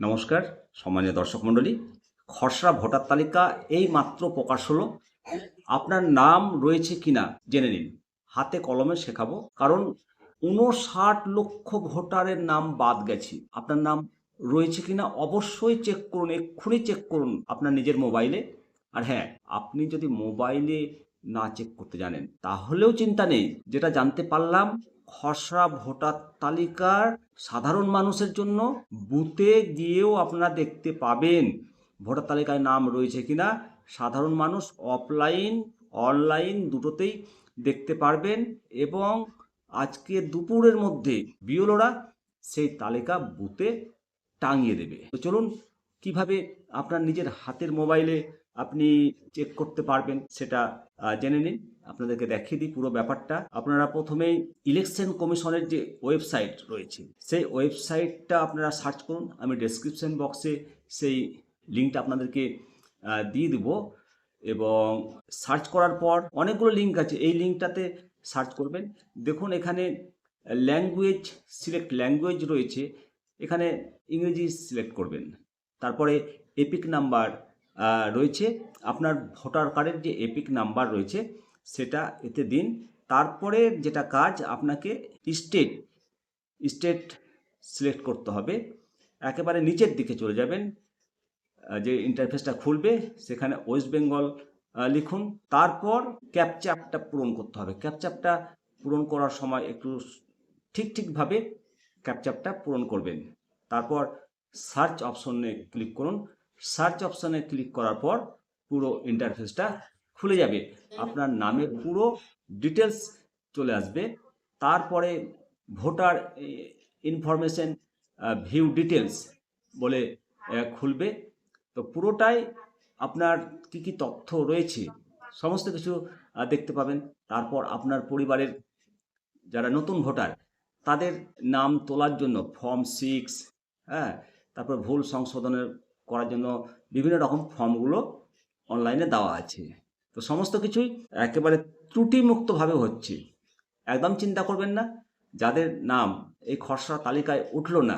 নমস্কার সম্মানীয় দর্শক মণ্ডলী। খসড়া ভোটার তালিকা এই মাত্র প্রকাশ হলো। আপনার নাম রয়েছে কিনা জেনে নিন। হাতে কলমে শেখাবো, কারণ ৫৯ লক্ষ ভোটারের নাম বাদ গেছে। আপনার নাম রয়েছে কিনা অবশ্যই চেক করুন, এক্ষুনি চেক করুন আপনার নিজের মোবাইলে। আর হ্যাঁ, আপনি যদি মোবাইলে না চেক করতে জানেন তাহলেও চিন্তা নেই। যেটা জানতে পারলাম, খসড়া ভোটার তালিকার সাধারণ মানুষের জন্য বুথে গিয়েও আপনারা দেখতে পাবেন ভোটার তালিকায় নাম রয়েছে কিনা। সাধারণ মানুষ অফলাইন অনলাইন দুটোতেই দেখতে পারবেন, এবং আজকে দুপুরের মধ্যে বিএলওরা সেই তালিকা বুথে টাঙিয়ে দেবে। তো চলুন, কিভাবে আপনার নিজের হাতের মোবাইলে আপনি চেক করতে পারবেন সেটা জেনে নিন। আপনাদেরকে দেখিয়ে দিই পুরো ব্যাপারটা। আপনারা প্রথমেই ইলেকশন কমিশনের যে ওয়েবসাইট রয়েছে সেই ওয়েবসাইটটা আপনারা সার্চ করুন। আমি ডেসক্রিপশন বক্সে সেই লিঙ্কটা আপনাদেরকে দিয়ে দিব, এবং সার্চ করার পর অনেকগুলো লিঙ্ক আছে, এই লিঙ্কটাতে সার্চ করবেন। দেখুন এখানে ল্যাঙ্গুয়েজ, সিলেক্ট ল্যাঙ্গুয়েজ রয়েছে, এখানে ইংরেজি সিলেক্ট করবেন। তারপরে এপিক নাম্বার রয়েছে, আপনার ভোটার কার্ডের যে এপিক নাম্বার রয়েছে সেটা এতে দিন। তারপরে যেটা কাজ, আপনাকে স্টেট সিলেক্ট করতে হবে। একেবারে নিচের দিকে চলে যাবেন, যে ইন্টারফেসটা খুলবে সেখানে ওয়েস্ট বেঙ্গল লিখুন। তারপর ক্যাপচাটা পূরণ করতে হবে। ক্যাপচাটা পূরণ করার সময় একটু ঠিকভাবে ক্যাপচাটা পূরণ করবেন। তারপর সার্চ অপশনে ক্লিক করুন। সার্চ অপশনে ক্লিক করার পর পুরো ইন্টারফেসটা খুলে যাবে, আপনার নামের পুরো ডিটেলস চলে আসবে। তারপরে ভোটার ইনফরমেশন ভিউ ডিটেলস বলে খুলবে। তো পুরোটাই আপনার কি তথ্য রয়েছে সমস্ত কিছু দেখতে পাবেন। তারপর আপনার পরিবারের যারা নতুন ভোটার তাদের নাম তোলার জন্য ফর্ম 6, হ্যাঁ, তারপর ভুল সংশোধনের করার জন্য বিভিন্ন রকম ফর্মগুলো অনলাইনে দেওয়া আছে। তো সমস্ত কিছুই একেবারে ত্রুটিমুক্তভাবে হচ্ছে। একদম চিন্তা করবেন না। যাদের নাম এই খসড়া তালিকায় উঠলো না,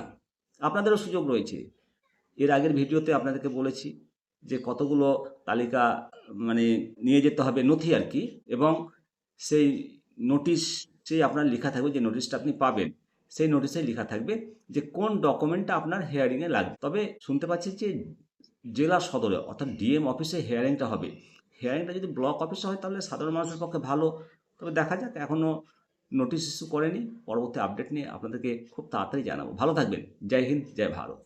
আপনাদেরও সুযোগ রয়েছে। এর আগের ভিডিওতে আপনাদেরকে বলেছি যে কতগুলো তালিকা মানে নিয়ে যেতে হবে, নথি আর কি, এবং সেই নোটিশে আপনার লেখা থাকবে, যে নোটিশটা আপনি পাবেন সেই নোটিশে লেখা থাকবে যে কোন ডকুমেন্টটা আপনার হেয়ারিংয়ে লাগবে। তবে শুনতে পাচ্ছি যে জেলা সদরে অর্থাৎ ডিএম অফিসে হেয়ারিংটা হবে। হেয়ারিংটা যদি ব্লক অফিসে হয় তাহলে সাধারণ মানুষের পক্ষে ভালো। তবে দেখা যাক, এখনও নোটিশ ইস্যু করেনি। পরবর্তী আপডেট নিয়ে আপনাদেরকে খুব তাড়াতাড়ি জানাবো। ভালো থাকবেন। জয় হিন্দ, জয় ভারত।